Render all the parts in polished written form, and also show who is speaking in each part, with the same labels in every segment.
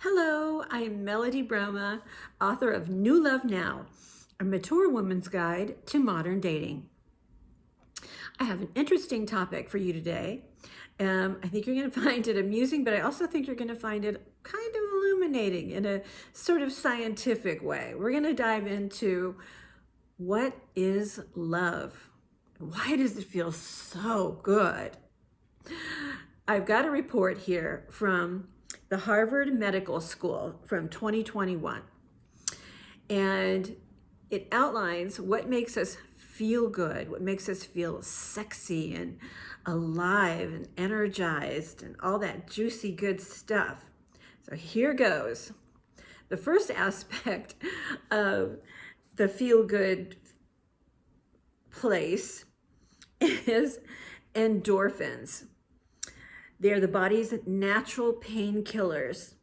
Speaker 1: Hello, I am Melody Broma, author of New Love Now, a mature woman's guide to modern dating. I have an interesting topic for you today. I think you're going to find it amusing, but I also think you're going to find it kind of illuminating in a sort of scientific way. We're going to dive into what is love? Why does it feel so good? I've got a report here from the Harvard Medical School from 2021, and it outlines what makes us feel good, what makes us feel sexy and alive and energized and all that juicy good stuff. So here goes. The first aspect of the feel good place is endorphins. They're the body's natural painkillers.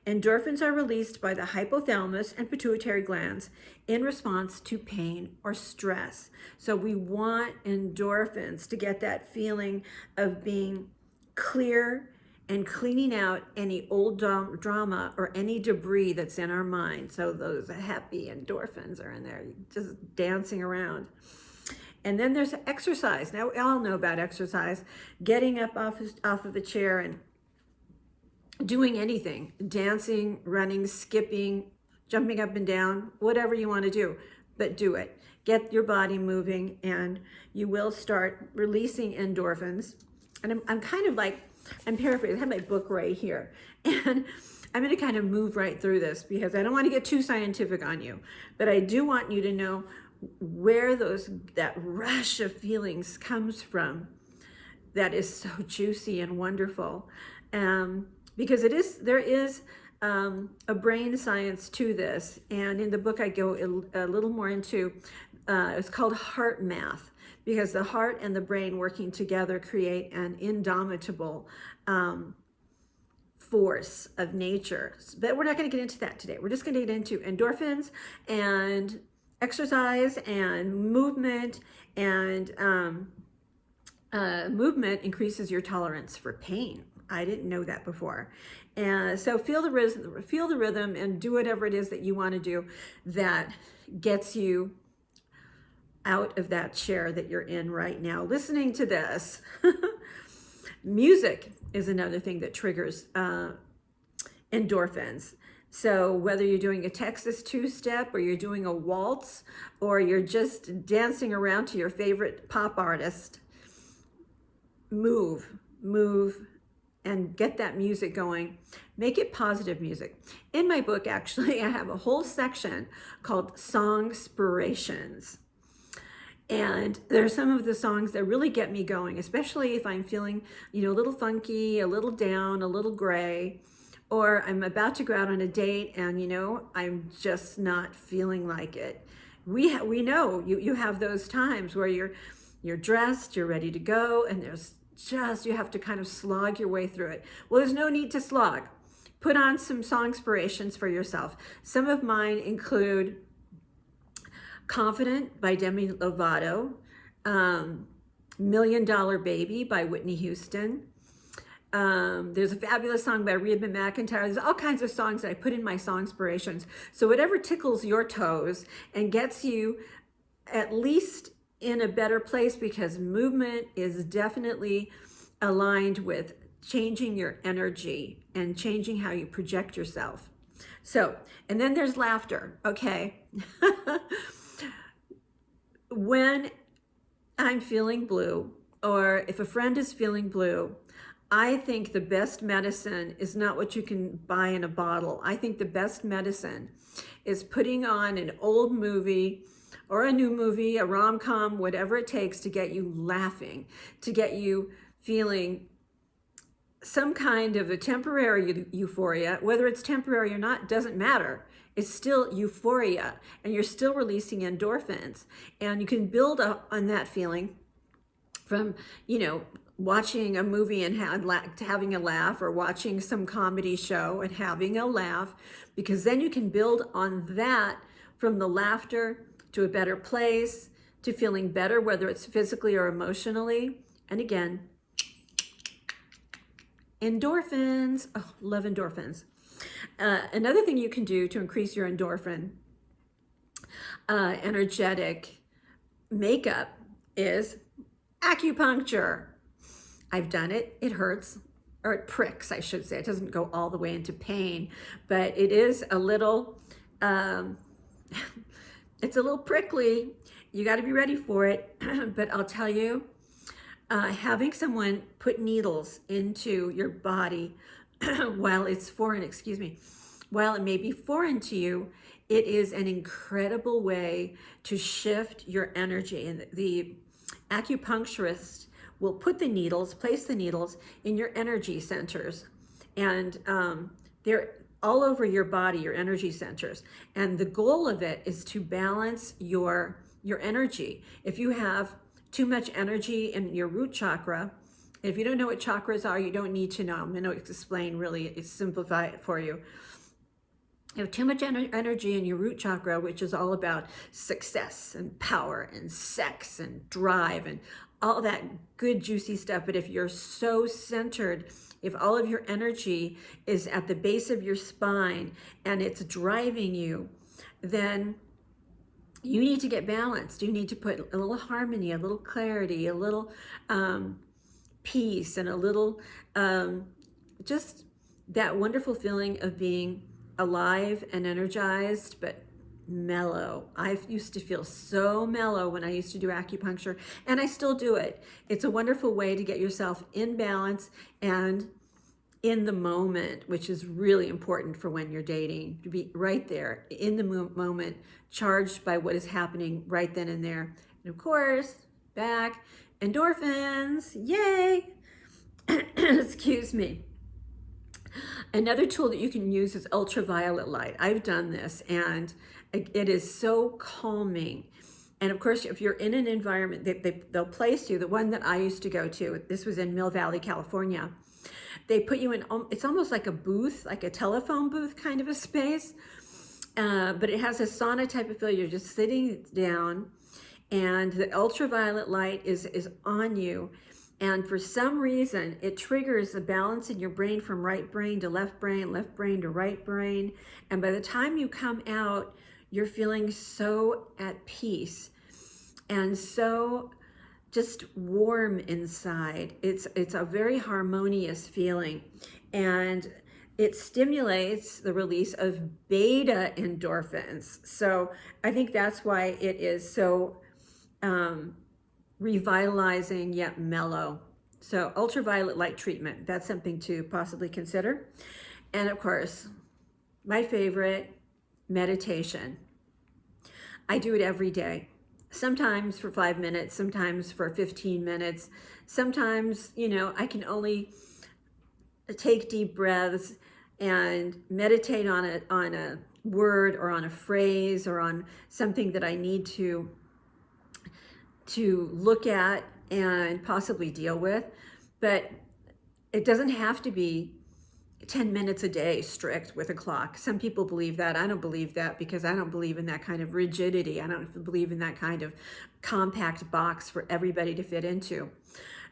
Speaker 1: Endorphins are released by the hypothalamus and pituitary glands in response to pain or stress. So we want endorphins to get that feeling of being clear and cleaning out any old drama or any debris that's in our mind. So those happy endorphins are in there, just dancing around. And then there's exercise. Now, we all know about exercise. Getting up off of a chair and doing anything. Dancing, running, skipping, jumping up and down, whatever you want to do. But do it. Get your body moving and you will start releasing endorphins. And I'm kind of like, I'm paraphrasing. I have my book right here. And I'm going to kind of move right through this because I don't want to get too scientific on you. But I do want you to know where that rush of feelings comes from that is so juicy and wonderful, because there is a brain science to this, and in the book I go a little more into it's called heart math, because the heart and the brain working together create an indomitable force of nature. But we're not going to get into that today. We're just going to get into endorphins and exercise and movement, and movement increases your tolerance for pain. I didn't know that before. And so feel the rhythm and do whatever it is that you want to do that gets you out of that chair that you're in right now listening to this. Music is another thing that triggers endorphins. So whether you're doing a Texas two-step or you're doing a waltz or you're just dancing around to your favorite pop artist, move, and get that music going. Make it positive music. In my book, actually, I have a whole section called Songspirations. And there are some of the songs that really get me going, especially if I'm feeling, a little funky, a little down, a little gray, or I'm about to go out on a date and, I'm just not feeling like it. We know you have those times where you're dressed, you're ready to go, and you have to kind of slog your way through it. Well, there's no need to slog. Put on some songspirations for yourself. Some of mine include Confident by Demi Lovato, $1 Million Baby by Whitney Houston. There's a fabulous song by Reba McEntire. There's all kinds of songs that I put in my songspirations. So whatever tickles your toes and gets you at least in a better place, because movement is definitely aligned with changing your energy and changing how you project yourself. So, and then there's laughter, okay? When I'm feeling blue, or if a friend is feeling blue, I think the best medicine is not what you can buy in a bottle. I think the best medicine is putting on an old movie or a new movie, a rom-com, whatever it takes to get you laughing, to get you feeling some kind of a temporary euphoria. Whether it's temporary or not doesn't matter. It's still euphoria, and you're still releasing endorphins. And you can build up on that feeling from, watching a movie and having a laugh, or watching some comedy show and having a laugh, because then you can build on that from the laughter to a better place, to feeling better, whether it's physically or emotionally. And again, endorphins. Oh, love endorphins. Another thing you can do to increase your endorphin energetic makeup is acupuncture. I've done it. It hurts, or it pricks, I should say. It doesn't go all the way into pain, but it is a little, it's a little prickly. You got to be ready for it. But I'll tell you, having someone put needles into your body while it's foreign, excuse me, while it may be foreign to you, it is an incredible way to shift your energy. And the acupuncturist will put the needles, place the needles in your energy centers. And they're all over your body, your energy centers. And the goal of it is to balance your energy. If you have too much energy in your root chakra, if you don't know what chakras are, you don't need to know. I'm going to explain, really simplify it for you. You have too much energy in your root chakra, which is all about success and power and sex and drive and all that good juicy stuff. But if you're so centered, if all of your energy is at the base of your spine and it's driving you, then you need to get balanced. You need to put a little harmony, a little clarity, a little peace, and a little just that wonderful feeling of being alive and energized, but mellow. I used to feel so mellow when I used to do acupuncture, and I still do it. It's a wonderful way to get yourself in balance and in the moment, which is really important for when you're dating, to be right there in the moment, charged by what is happening right then and there. And of course, back, endorphins, yay! Excuse me. Another tool that you can use is ultraviolet light. I've done this, and it is so calming. And of course, if you're in an environment, they'll place you. The one that I used to go to, this was in Mill Valley, California. They put you in, it's almost like a booth, like a telephone booth kind of a space, but it has a sauna type of feel. You're just sitting down, and the ultraviolet light is on you. And for some reason, it triggers a balance in your brain from right brain to left brain to right brain. And by the time you come out, you're feeling so at peace and so just warm inside. It's a very harmonious feeling, and it stimulates the release of beta endorphins. So I think that's why it is so revitalizing yet mellow. So ultraviolet light treatment, that's something to possibly consider. And of course, my favorite, meditation. I do it every day. Sometimes for 5 minutes, sometimes for 15 minutes. Sometimes, I can only take deep breaths and meditate on a word or on a phrase or on something that I need to look at and possibly deal with. But it doesn't have to be 10 minutes a day strict with a clock. Some people believe that. I don't believe that, because I don't believe in that kind of rigidity. I don't believe in that kind of compact box for everybody to fit into.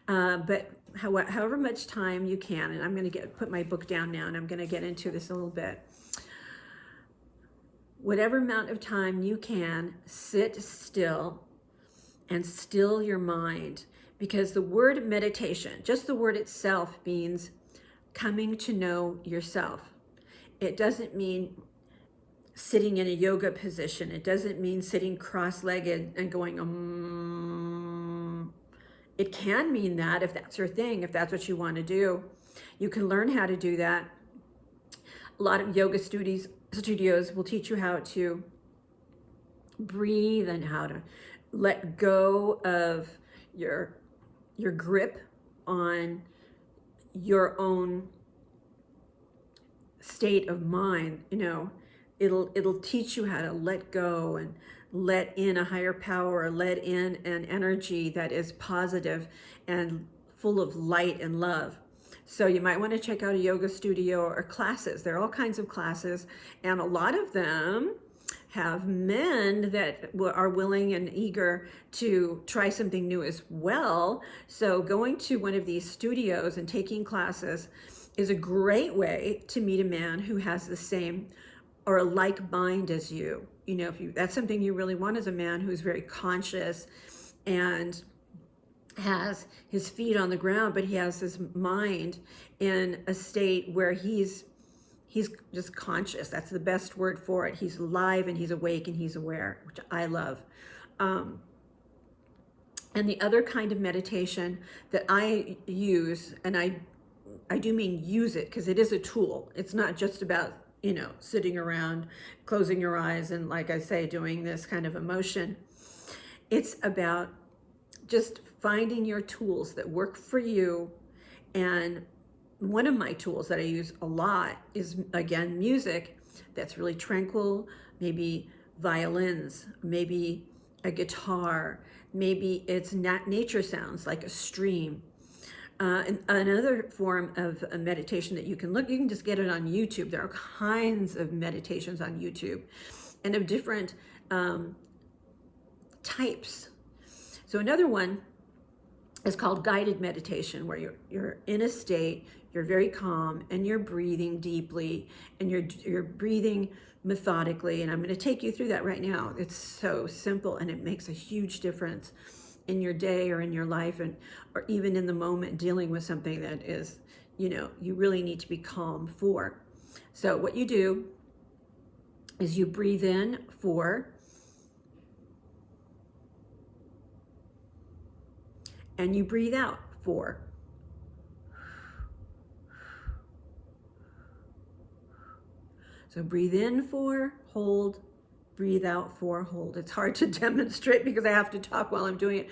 Speaker 1: But however much time you can, and I'm going to put my book down now, and I'm going to get into this a little bit. Whatever amount of time you can, sit still and still your mind, because the word meditation, just the word itself, means coming to know yourself. It doesn't mean sitting in a yoga position. It doesn't mean sitting cross-legged and going, It can mean that if that's your thing, if that's what you want to do. You can learn how to do that. A lot of yoga studios will teach you how to breathe and how to let go of your grip on your own state of mind. It'll teach you how to let go and let in a higher power, let in an energy that is positive and full of light and love. So you might want to check out a yoga studio or classes. There are all kinds of classes, and a lot of them have men that are willing and eager to try something new as well. So going to one of these studios and taking classes is a great way to meet a man who has the same or a like mind as you. You know, if that's something you really want, as a man who's very conscious and has his feet on the ground, but he has his mind in a state where he's just conscious. That's the best word for it. He's alive and he's awake and he's aware, which I love. And the other kind of meditation that I use, and I do mean use it, because it is a tool. It's not just about, you know, sitting around, closing your eyes, and like I say, doing this kind of emotion. It's about just finding your tools that work for you. And one of my tools that I use a lot is, again, music that's really tranquil, maybe violins, maybe a guitar, maybe it's nature sounds like a stream. And another form of a meditation that you can just get it on YouTube. There are kinds of meditations on YouTube and of different types. So another one is called guided meditation, where you're in a state, you're very calm, and you're breathing deeply, and you're breathing methodically. And I'm going to take you through that right now. It's so simple, and it makes a huge difference in your day or in your life, and or even in the moment dealing with something that is, you know, you really need to be calm for. So what you do is you breathe in for, and you breathe out for. So breathe in for, hold, breathe out for, hold. It's hard to demonstrate because I have to talk while I'm doing it.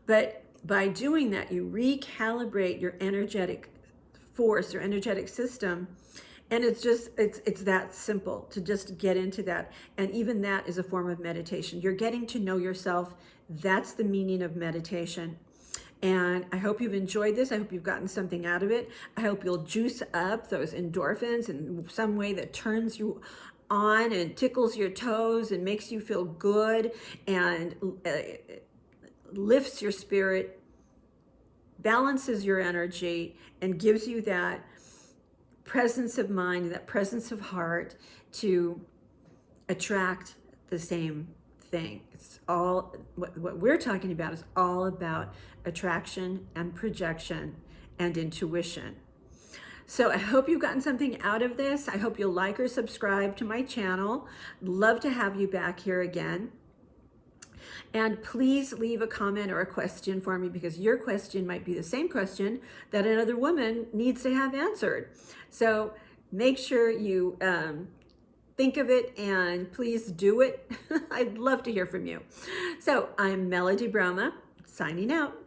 Speaker 1: But by doing that, you recalibrate your energetic force, your energetic system. And it's just, it's that simple to just get into that. And even that is a form of meditation. You're getting to know yourself. That's the meaning of meditation. And I hope you've enjoyed this. I hope you've gotten something out of it. I hope you'll juice up those endorphins in some way that turns you on and tickles your toes and makes you feel good and lifts your spirit, balances your energy, and gives you that presence of mind, that presence of heart to attract the same thing. It's all, what we're talking about is all about attraction and projection and intuition. So I hope you've gotten something out of this. I hope you'll like or subscribe to my channel. Love to have you back here again. And please leave a comment or a question for me, because your question might be the same question that another woman needs to have answered. So make sure you think of it and please do it. I'd love to hear from you. So I'm Melody Broma, signing out.